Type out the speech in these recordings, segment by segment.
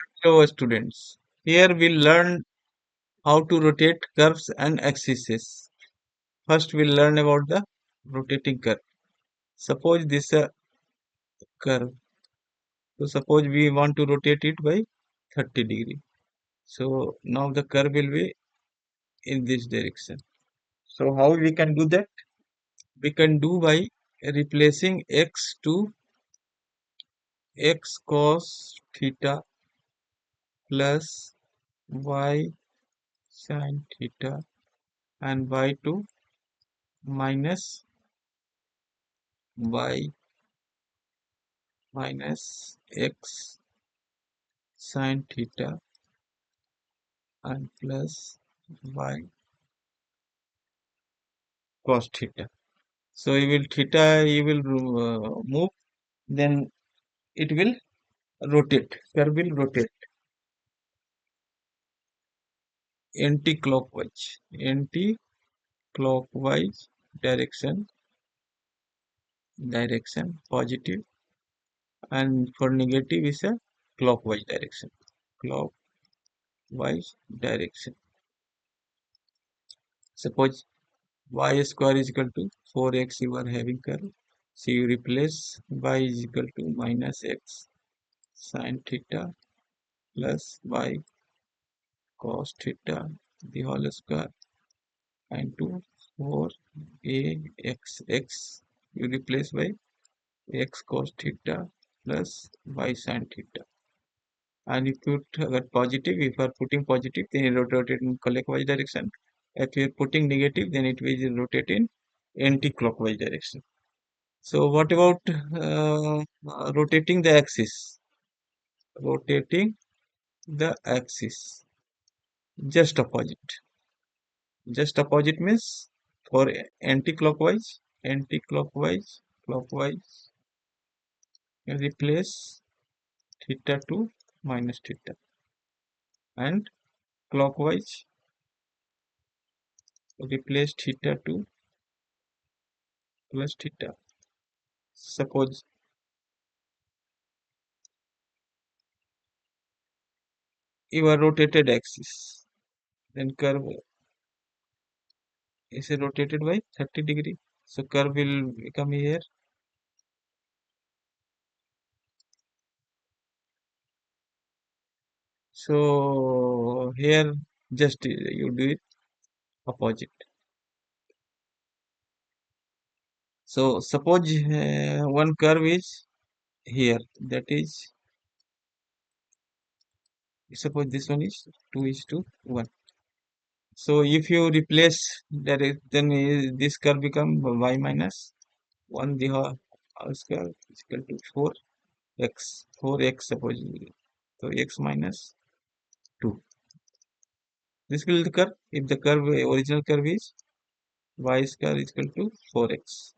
Hello students. Here we'll learn how to rotate curves and axes. First we'll learn about the rotating curve. Suppose this is a curve. So suppose we want to rotate it by 30 degree. So now the curve will be in this direction. So how we can do that? We can do by replacing x to x cos theta plus y sin theta and y to minus y minus x sin theta and plus y cos theta. So you will theta you will move, then it will rotate. Curve will rotate anti-clockwise, anti-clockwise direction positive, and for negative is a clockwise direction. Clockwise direction. Suppose y square is equal to 4x you are having curve. So you replace y is equal to minus x sin theta plus y cos theta the whole square into 4ax you replace by x cos theta plus y sin theta. And if you get positive, if you are putting positive, then it rotate in clockwise direction. If you are putting negative, then it will rotate in anti-clockwise direction. So what about rotating the axis? Rotating the axis just opposite. Just opposite means for clockwise, you replace theta to minus theta, and clockwise replace theta to plus theta. Suppose your rotated axis, then curve is rotated by 30 degree. So curve will become here. So here just you do it opposite. So suppose one curve is here, that is, suppose this one is 2 is to 1. So if you replace that, then this curve become y minus 1 the whole square is equal to 4x. 4x suppose. So x minus 2. This will the curve. If the curve original curve is y square is equal to 4x.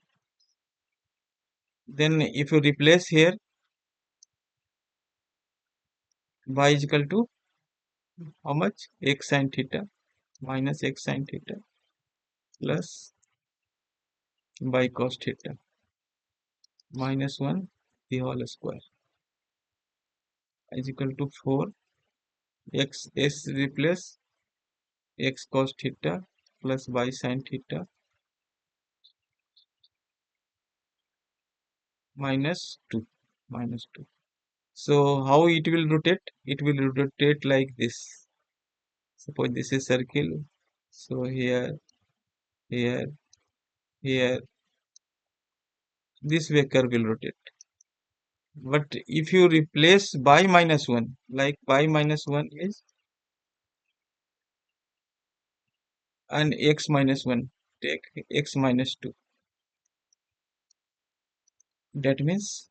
Then if you replace here y is equal to how much? X sin theta minus x sin theta plus y cos theta minus 1 the whole square is equal to 4 x s replace x cos theta plus y sin theta minus 2. So how it will rotate? It will rotate like this. Suppose this is circle. So here, here, here, this way curve will rotate. But if you replace by minus 1, like by minus 1 is and x minus 1, take x minus 2. That means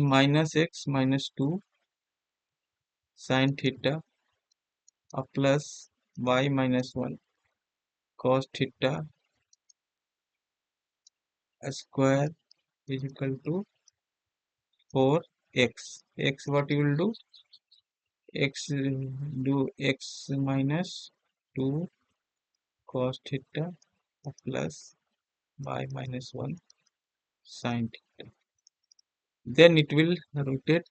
minus x minus 2 sin theta plus y minus 1 cos theta square is equal to 4x. X what you will do? X do x minus 2 cos theta plus y minus 1 sin theta. then it will rotate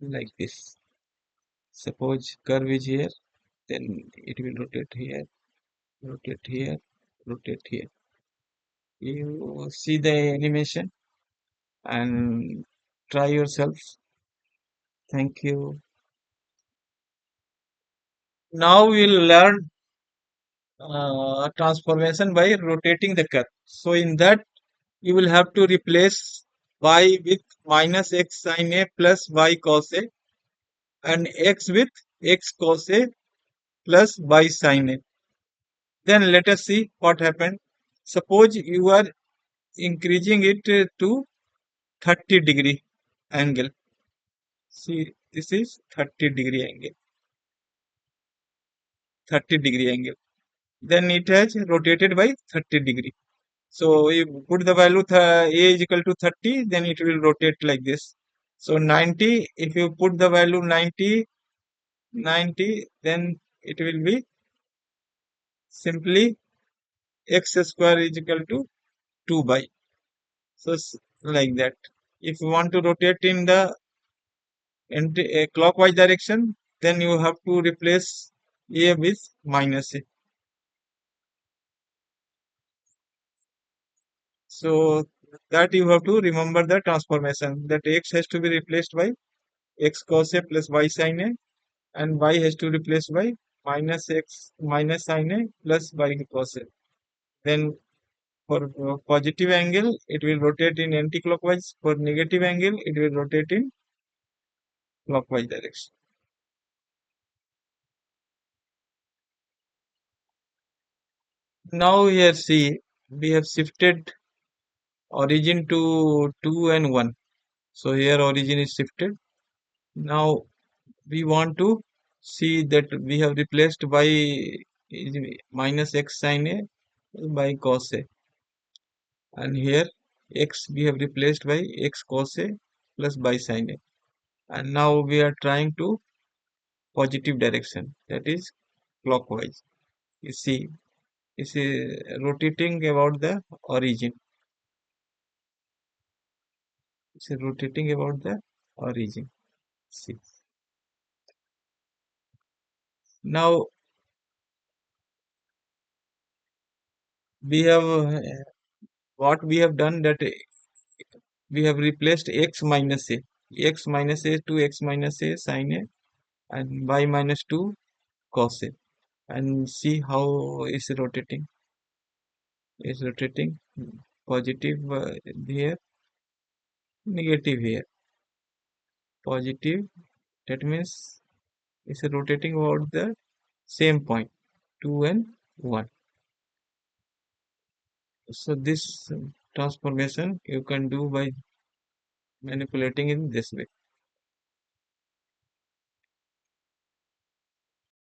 like this. Suppose curve is here, then it will rotate here, rotate here, rotate here. You see the animation and try yourself. Thank you. Now we'll learn transformation by rotating the curve. So in that you will have to replace y with minus x sin a plus y cos a and x with x cos a plus y sin a. Then let us see what happened. Suppose you are increasing it to 30-degree angle. See, this is 30-degree angle. 30-degree angle. Then it has rotated by 30-degree. So you put the value a is equal to 30, then it will rotate like this. So 90, if you put the value 90, 90, then it will be simply x square is equal to 2 by. So like that. If you want to rotate in the clockwise direction, then you have to replace a with minus a. So that you have to remember the transformation, that x has to be replaced by x cos a plus y sin a, and y has to replace by minus x minus sin a plus y cos a. Then for positive angle, it will rotate in anti-clockwise. For negative angle, it will rotate in clockwise direction. Now here see, we have shifted origin to 2 and 1. So here origin is shifted. Now we want to see that we have replaced by minus x sin a by cos a, and here x we have replaced by x cos a plus by sin a, and now we are trying to positive direction, that is clockwise. You see, it's rotating about the origin. It's rotating about the origin. See, now we have what we have done, that we have replaced x minus a, x minus a to x minus a sin a, and y minus 2 cos a, and see how is rotating. Is rotating positive here, negative here, positive. That means it's rotating about the same point, 2 and 1. So this transformation you can do by manipulating in this way.